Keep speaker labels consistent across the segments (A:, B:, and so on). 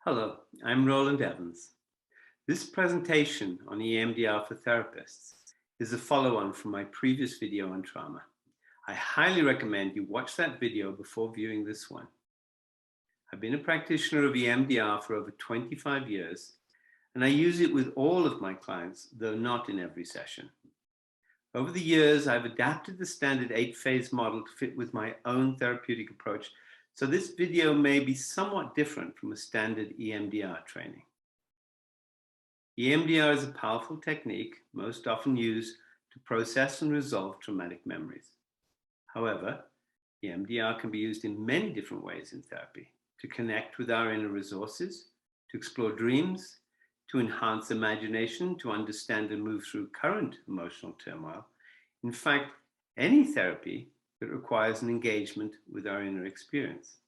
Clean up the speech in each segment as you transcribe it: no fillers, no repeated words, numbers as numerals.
A: Hello, I'm Roland Evans. This presentation on EMDR for therapists is a follow-on from my previous video on trauma. I highly recommend you watch that video before viewing this one. I've been a practitioner of EMDR for over 25 years, and I use it with all of my clients, though not in every session. Over the years, I've adapted the standard 8-phase model to fit with my own therapeutic approach, so this video may be somewhat different from a standard EMDR training. EMDR is a powerful technique most often used to process and resolve traumatic memories. However, EMDR can be used in many different ways in therapy: to connect with our inner resources, to explore dreams, to enhance imagination, to understand and move through current emotional turmoil. In fact, any therapy that requires an engagement with our inner experience.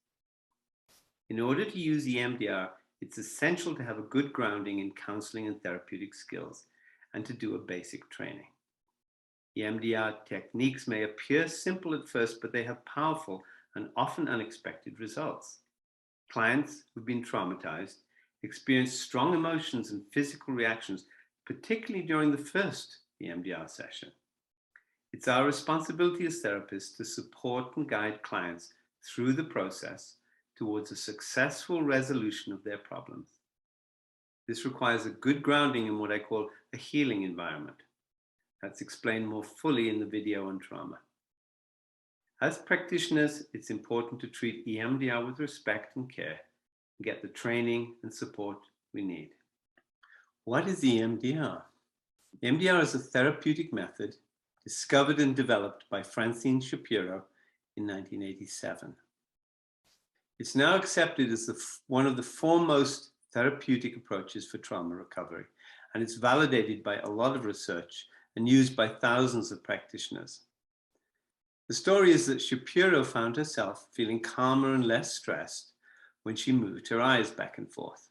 A: In order to use EMDR, it's essential to have a good grounding in counseling and therapeutic skills and to do a basic training. EMDR techniques may appear simple at first, but they have powerful and often unexpected results. Clients who've been traumatized experience strong emotions and physical reactions, particularly during the first EMDR session. It's our responsibility as therapists to support and guide clients through the process towards a successful resolution of their problems. This requires a good grounding in what I call a healing environment. That's explained more fully in the video on trauma. As practitioners, it's important to treat EMDR with respect and care and get the training and support we need. What is EMDR? EMDR is a therapeutic method discovered and developed by Francine Shapiro in 1987. It's now accepted as one of the foremost therapeutic approaches for trauma recovery, and it's validated by a lot of research and used by thousands of practitioners. The story is that Shapiro found herself feeling calmer and less stressed when she moved her eyes back and forth.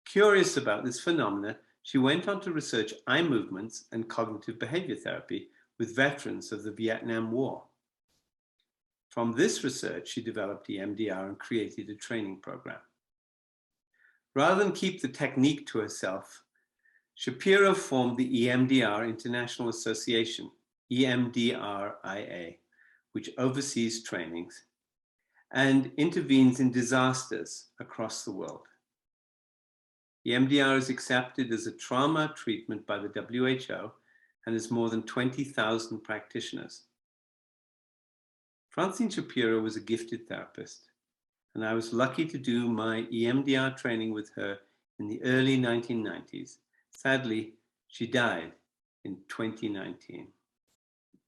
A: Curious about this phenomena, she went on to research eye movements and cognitive behavior therapy with veterans of the Vietnam War. From this research, she developed EMDR and created a training program. Rather than keep the technique to herself, Shapiro formed the EMDR International Association, EMDRIA, which oversees trainings and intervenes in disasters across the world. EMDR is accepted as a trauma treatment by the WHO and has more than 20,000 practitioners. Francine Shapiro was a gifted therapist, and I was lucky to do my EMDR training with her in the early 1990s. Sadly, she died in 2019.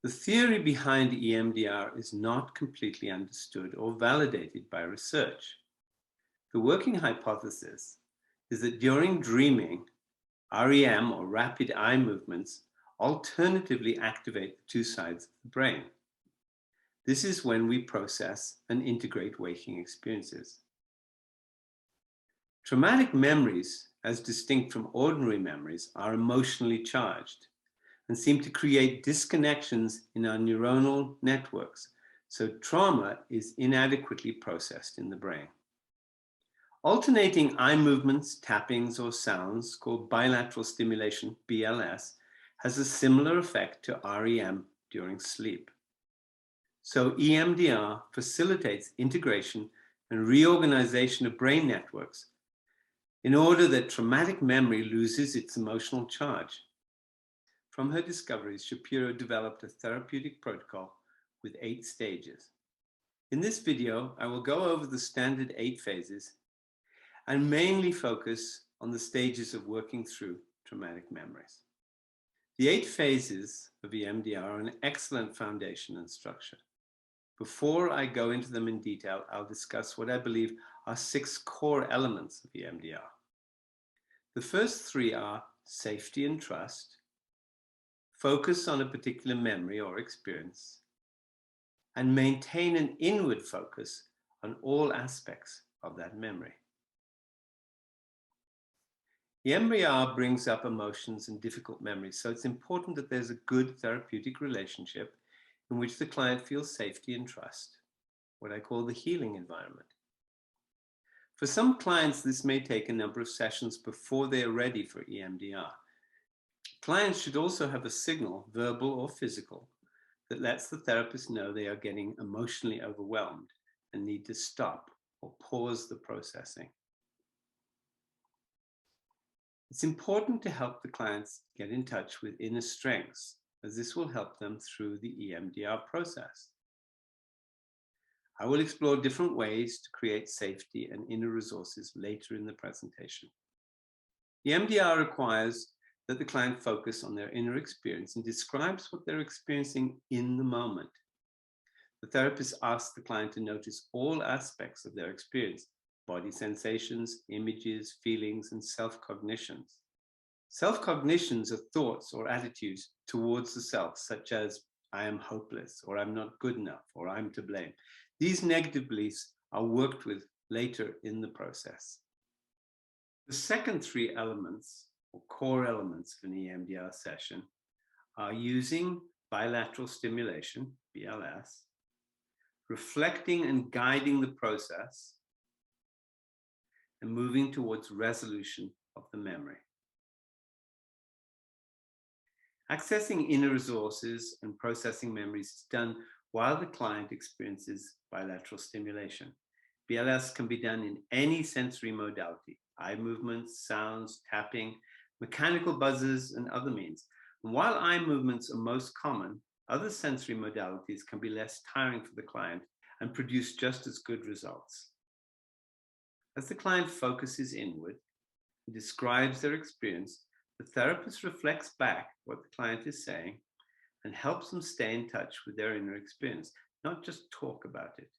A: The theory behind EMDR is not completely understood or validated by research. The working hypothesis is that during dreaming, REM or rapid eye movements alternatively activate the two sides of the brain. This is when we process and integrate waking experiences. Traumatic memories, as distinct from ordinary memories, are emotionally charged and seem to create disconnections in our neuronal networks, so trauma is inadequately processed in the brain. Alternating eye movements, tappings, or sounds, called bilateral stimulation, BLS, has a similar effect to REM during sleep. So EMDR facilitates integration and reorganization of brain networks in order that traumatic memory loses its emotional charge. From her discoveries, Shapiro developed a therapeutic protocol with 8 stages. In this video, I will go over the standard 8 phases and mainly focus on the stages of working through traumatic memories. The 8 phases of EMDR are an excellent foundation and structure. Before I go into them in detail, I'll discuss what I believe are 6 core elements of EMDR. The first 3 are safety and trust, focus on a particular memory or experience, and maintain an inward focus on all aspects of that memory. EMDR brings up emotions and difficult memories, so it's important that there's a good therapeutic relationship in which the client feels safety and trust, what I call the healing environment. For some clients, this may take a number of sessions before they are ready for EMDR. Clients should also have a signal, verbal or physical, that lets the therapist know they are getting emotionally overwhelmed and need to stop or pause the processing. It's important to help the clients get in touch with inner strengths, as this will help them through the EMDR process. I will explore different ways to create safety and inner resources later in the presentation. EMDR requires that the client focus on their inner experience and describes what they're experiencing in the moment. The therapist asks the client to notice all aspects of their experience: body sensations, images, feelings, and self-cognitions. Self-cognitions are thoughts or attitudes towards the self, such as I am hopeless, or I'm not good enough, or I'm to blame. These negative beliefs are worked with later in the process. The second three elements, or core elements of an EMDR session, are using bilateral stimulation, BLS, reflecting and guiding the process, and moving towards resolution of the memory. Accessing inner resources and processing memories is done while the client experiences bilateral stimulation. BLS can be done in any sensory modality: eye movements, sounds, tapping, mechanical buzzes, and other means. And while eye movements are most common, other sensory modalities can be less tiring for the client and produce just as good results. As the client focuses inward and describes their experience, the therapist reflects back what the client is saying and helps them stay in touch with their inner experience, not just talk about it.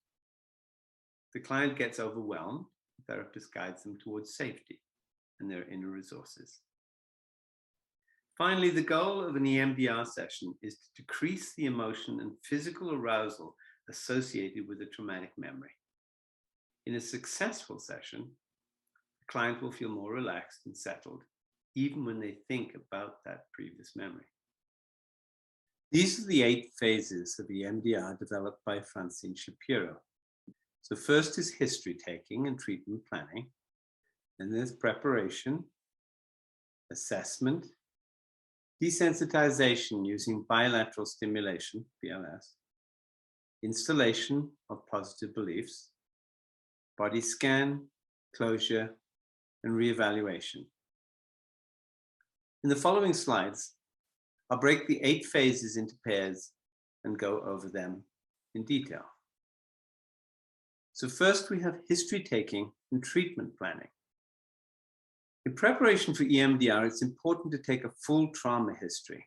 A: If the client gets overwhelmed, the therapist guides them towards safety and their inner resources. Finally, the goal of an EMDR session is to decrease the emotion and physical arousal associated with a traumatic memory. In a successful session, the client will feel more relaxed and settled, even when they think about that previous memory. These are the 8 phases of EMDR developed by Francine Shapiro. So first is history taking and treatment planning. Then there's preparation, assessment, desensitization using bilateral stimulation, BLS, installation of positive beliefs, body scan, closure, and reevaluation. In the following slides, I'll break the 8 phases into pairs and go over them in detail. So first we have history taking and treatment planning. In preparation for EMDR, it's important to take a full trauma history.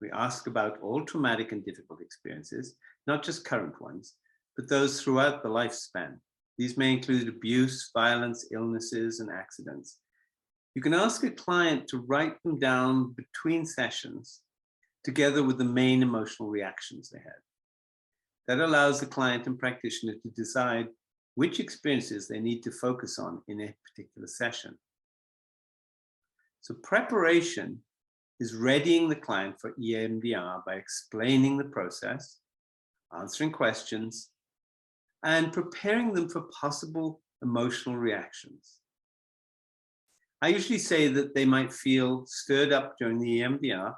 A: We ask about all traumatic and difficult experiences, not just current ones, but those throughout the lifespan. These may include abuse, violence, illnesses, and accidents. You can ask a client to write them down between sessions, together with the main emotional reactions they had. That allows the client and practitioner to decide which experiences they need to focus on in a particular session. So preparation is readying the client for EMDR by explaining the process, answering questions, and preparing them for possible emotional reactions. I usually say that they might feel stirred up during the EMDR,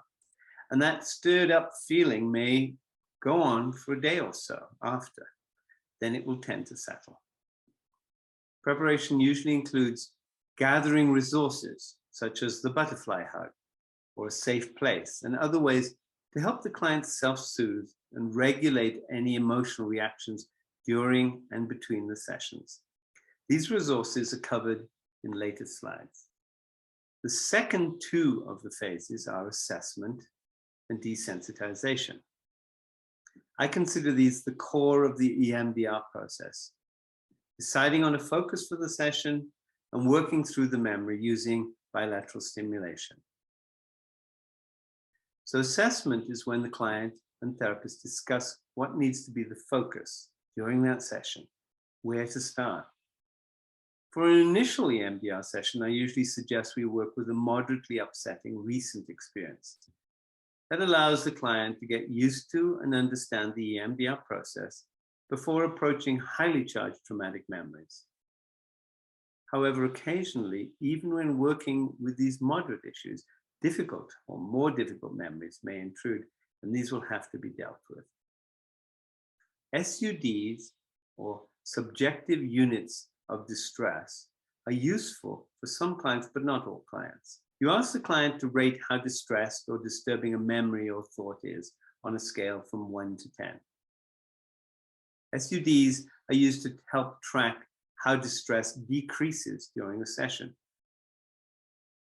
A: and that stirred up feeling may go on for a day or so after. Then it will tend to settle. Preparation usually includes gathering resources, such as the butterfly hug or a safe place, and other ways to help the client self-soothe and regulate any emotional reactions during and between the sessions. These resources are covered in later slides. The second 2 of the phases are assessment and desensitization. I consider these the core of the EMDR process, deciding on a focus for the session and working through the memory using bilateral stimulation. So assessment is when the client and therapist discuss what needs to be the focus during that session, where to start. For an initial EMDR session, I usually suggest we work with a moderately upsetting recent experience. That allows the client to get used to and understand the EMDR process before approaching highly charged traumatic memories. However, occasionally, even when working with these moderate issues, difficult or more difficult memories may intrude, and these will have to be dealt with. SUDs, or subjective units of distress, are useful for some clients, but not all clients. You ask the client to rate how distressed or disturbing a memory or thought is on a scale from 1 to 10. SUDs are used to help track how distress decreases during a session.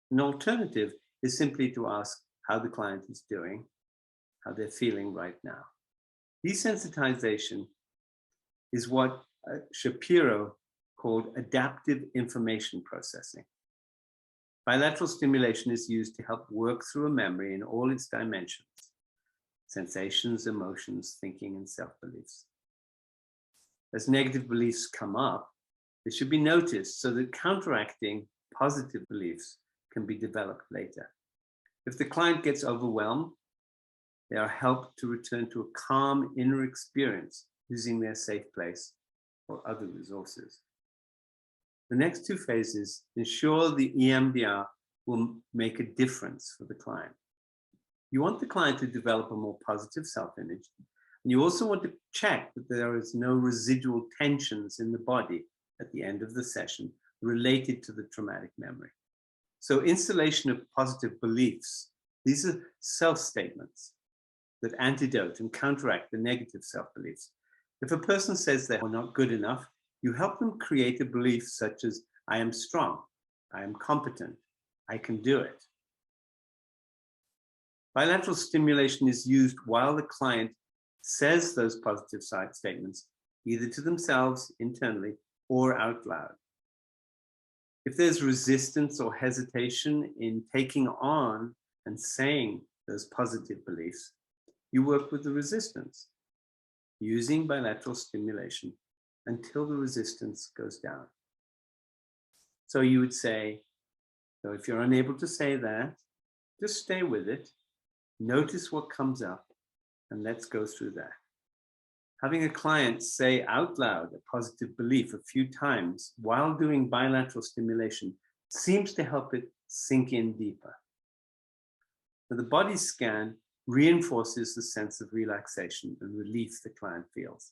A: An alternative is simply to ask how the client is doing, how they're feeling right now. Desensitization is what Shapiro called adaptive information processing. Bilateral stimulation is used to help work through a memory in all its dimensions: sensations, emotions, thinking, and self-beliefs. As negative beliefs come up, they should be noticed so that counteracting positive beliefs can be developed later. If the client gets overwhelmed, they are helped to return to a calm inner experience using their safe place or other resources. The next two phases ensure the EMDR will make a difference for the client. You want the client to develop a more positive self-image, and you also want to check that there is no residual tensions in the body at the end of the session related to the traumatic memory. So installation of positive beliefs, these are self-statements that antidote and counteract the negative self-beliefs. If a person says they are not good enough, you help them create a belief such as, I am strong, I am competent, I can do it. Bilateral stimulation is used while the client says those positive side statements, either to themselves internally or out loud. If there's resistance or hesitation in taking on and saying those positive beliefs, you work with the resistance, using bilateral stimulation until the resistance goes down. So you would say, so if you're unable to say that, just stay with it, notice what comes up, and let's go through that. Having a client say out loud a positive belief a few times while doing bilateral stimulation seems to help it sink in deeper. So the body scan reinforces the sense of relaxation and relief the client feels.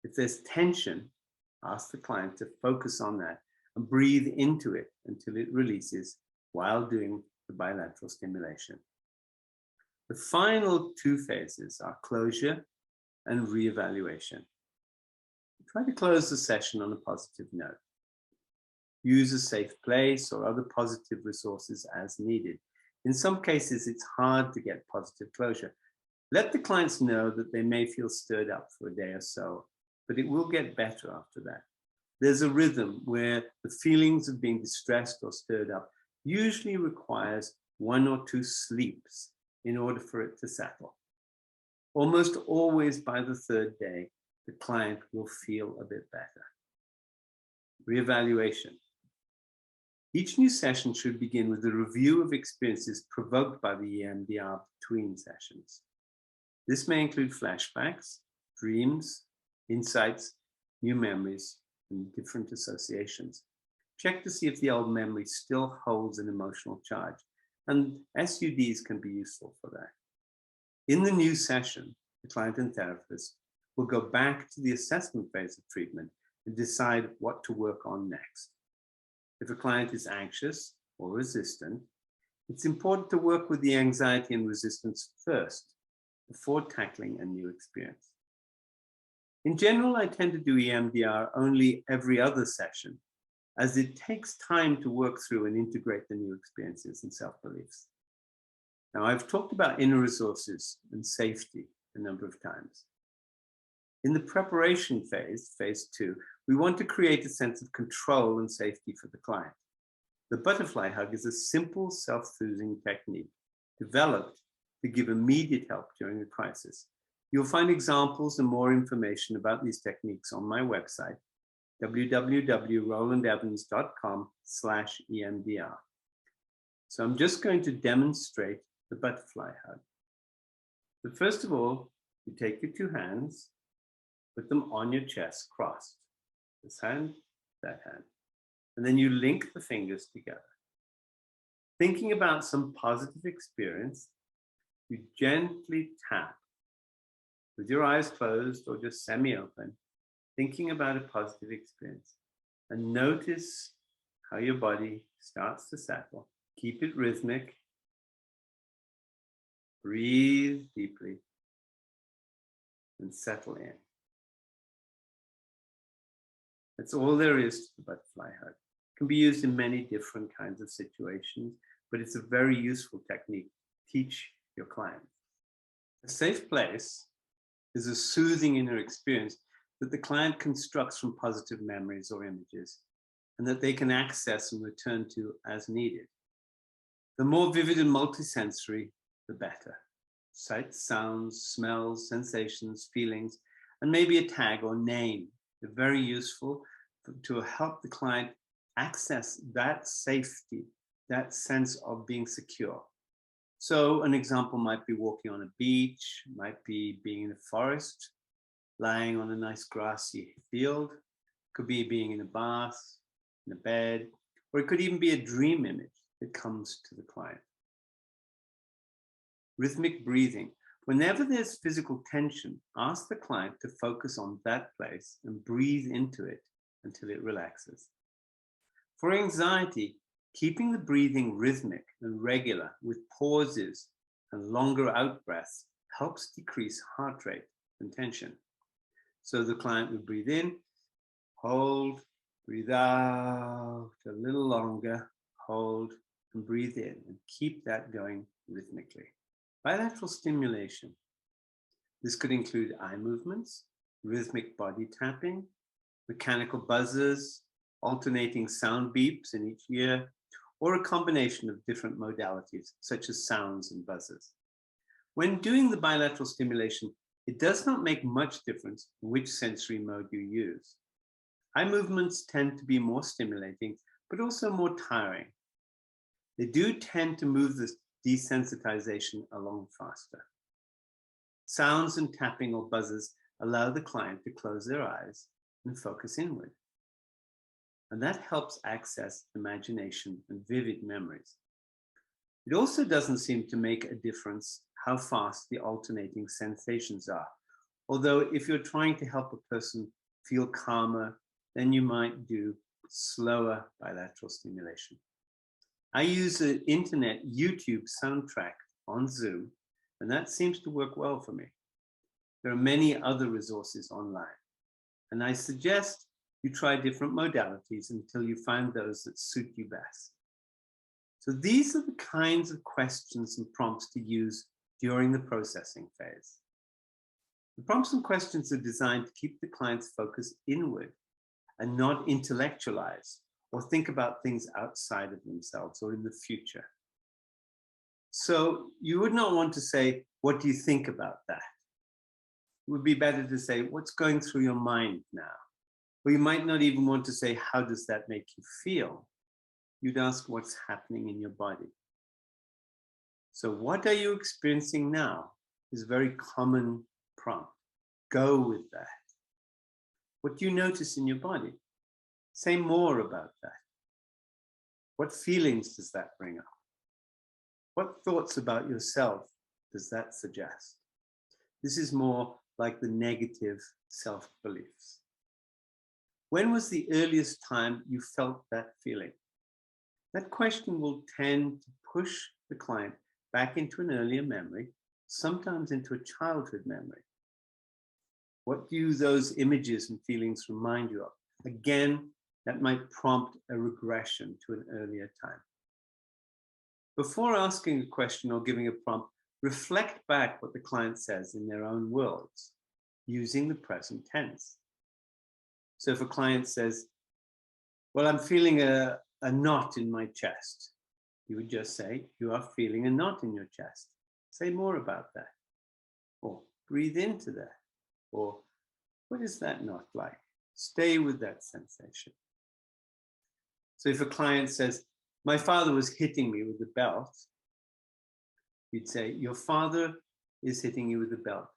A: If there's tension, ask the client to focus on that and breathe into it until it releases while doing the bilateral stimulation. The final two phases are closure and reevaluation. Try to close the session on a positive note. Use a safe place or other positive resources as needed. In some cases, it's hard to get positive closure. Let the clients know that they may feel stirred up for a day or so, but it will get better after that. There's a rhythm where the feelings of being distressed or stirred up usually requires 1 or 2 sleeps in order for it to settle. Almost always by the 3rd day, the client will feel a bit better. Reevaluation. Each new session should begin with a review of experiences provoked by the EMDR between sessions. This may include flashbacks, dreams, insights, new memories, and different associations. Check to see if the old memory still holds an emotional charge, and SUDs can be useful for that. In the new session, the client and therapist will go back to the assessment phase of treatment and decide what to work on next. If a client is anxious or resistant, it's important to work with the anxiety and resistance first before tackling a new experience. In general, I tend to do EMDR only every other session, as it takes time to work through and integrate the new experiences and self-beliefs. Now, I've talked about inner resources and safety a number of times. In the preparation phase, phase 2, we want to create a sense of control and safety for the client. The butterfly hug is a simple self-soothing technique developed to give immediate help during a crisis. You'll find examples and more information about these techniques on my website, www.rolandevans.com/EMDR. So I'm just going to demonstrate the butterfly hug. So first of all, you take your 2 hands, put them on your chest crossed. This hand, that hand. And then you link the fingers together. Thinking about some positive experience, you gently tap with your eyes closed or just semi-open, thinking about a positive experience. And notice how your body starts to settle. Keep it rhythmic. Breathe deeply and settle in. That's all there is to the butterfly hug. It can be used in many different kinds of situations, but it's a very useful technique to teach your clients. A safe place is a soothing inner experience that the client constructs from positive memories or images, and that they can access and return to as needed. The more vivid and multisensory, the better. Sights, sounds, smells, sensations, feelings, and maybe a tag or name are very useful to help the client access that safety, that sense of being secure. So an example might be walking on a beach, might be being in a forest, lying on a nice grassy field, could be being in a bath, in a bed, or it could even be a dream image that comes to the client. Rhythmic breathing. Whenever there's physical tension, ask the client to focus on that place and breathe into it until it relaxes. For anxiety, keeping the breathing rhythmic and regular with pauses and longer out breaths helps decrease heart rate and tension. So the client would breathe in, hold, breathe out a little longer, hold, and breathe in, and keep that going rhythmically. Bilateral stimulation. This could include eye movements, rhythmic body tapping, mechanical buzzers, alternating sound beeps in each ear, or a combination of different modalities, such as sounds and buzzers. When doing the bilateral stimulation, it does not make much difference which sensory mode you use. Eye movements tend to be more stimulating, but also more tiring. They do tend to move the desensitization along faster. Sounds and tapping or buzzers allow the client to close their eyes and focus inward. And that helps access imagination and vivid memories. It also doesn't seem to make a difference how fast the alternating sensations are. Although if you're trying to help a person feel calmer, then you might do slower bilateral stimulation. I use an internet YouTube soundtrack on Zoom, and that seems to work well for me. There are many other resources online, and I suggest you try different modalities until you find those that suit you best. So these are the kinds of questions and prompts to use during the processing phase. The prompts and questions are designed to keep the client's focus inward and not intellectualize or think about things outside of themselves or in the future. So you would not want to say, what do you think about that? It would be better to say, what's going through your mind now? Or you might not even want to say, how does that make you feel? You'd ask what's happening in your body. So what are you experiencing now is a very common prompt. Go with that. What do you notice in your body? Say more about that. What feelings does that bring up? What thoughts about yourself does that suggest? This is more like the negative self-beliefs. When was the earliest time you felt that feeling? That question will tend to push the client back into an earlier memory, sometimes into a childhood memory. What do those images and feelings remind you of? Again, that might prompt a regression to an earlier time. Before asking a question or giving a prompt, reflect back what the client says in their own words, using the present tense. So if a client says, well, I'm feeling a knot in my chest, you would just say, you are feeling a knot in your chest. Say more about that. Or breathe into that. Or what is that knot like? Stay with that sensation. So if a client says, my father was hitting me with a belt, you'd say, your father is hitting you with a belt.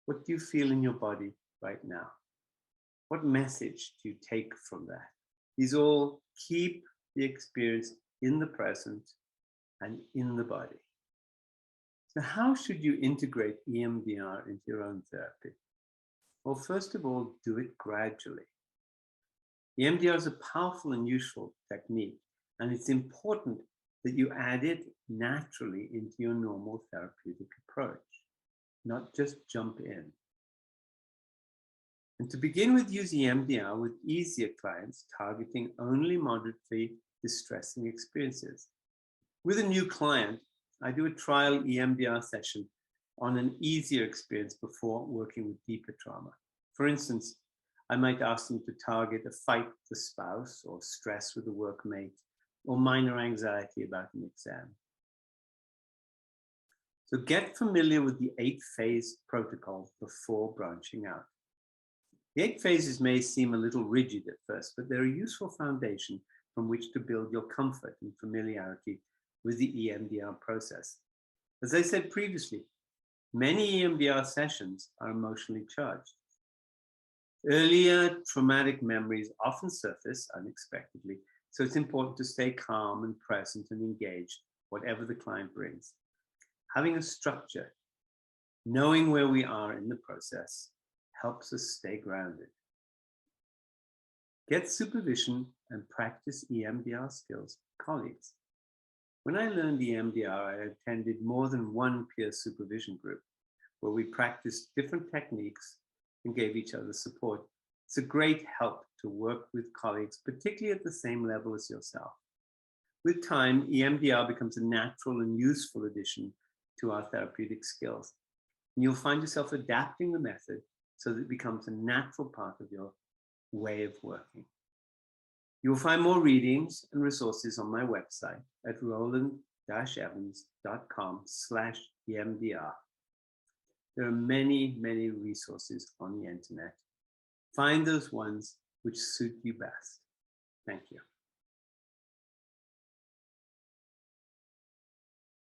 A: What do you feel in your body right now? What message do you take from that? These all keep the experience in the present and in the body. So how should you integrate EMDR into your own therapy? Well, first of all, do it gradually. EMDR is a powerful and useful technique, and it's important that you add it naturally into your normal therapeutic approach, not just jump in. And to begin with, use EMDR with easier clients, targeting only moderately distressing experiences. With a new client, I do a trial EMDR session on an easier experience before working with deeper trauma. For instance, I might ask them to target a fight with the spouse, or stress with a workmate, or minor anxiety about an exam. So get familiar with the 8-phase protocol before branching out. The 8 phases may seem a little rigid at first, but they're a useful foundation from which to build your comfort and familiarity with the EMDR process. As I said previously, many EMDR sessions are emotionally charged. Earlier traumatic memories often surface unexpectedly, so it's important to stay calm and present and engaged, whatever the client brings. Having a structure, knowing where we are in the process, helps us stay grounded. Get supervision and practice EMDR skills with colleagues. When I learned EMDR, I attended more than one peer supervision group where we practiced different techniques and gave each other support. It's a great help to work with colleagues, particularly at the same level as yourself. With time, EMDR becomes a natural and useful addition to our therapeutic skills. And you'll find yourself adapting the method so that it becomes a natural part of your way of working. You'll find more readings and resources on my website at roland-evans.com/EMDR. There are many, many resources on the internet. Find those ones which suit you best. Thank you.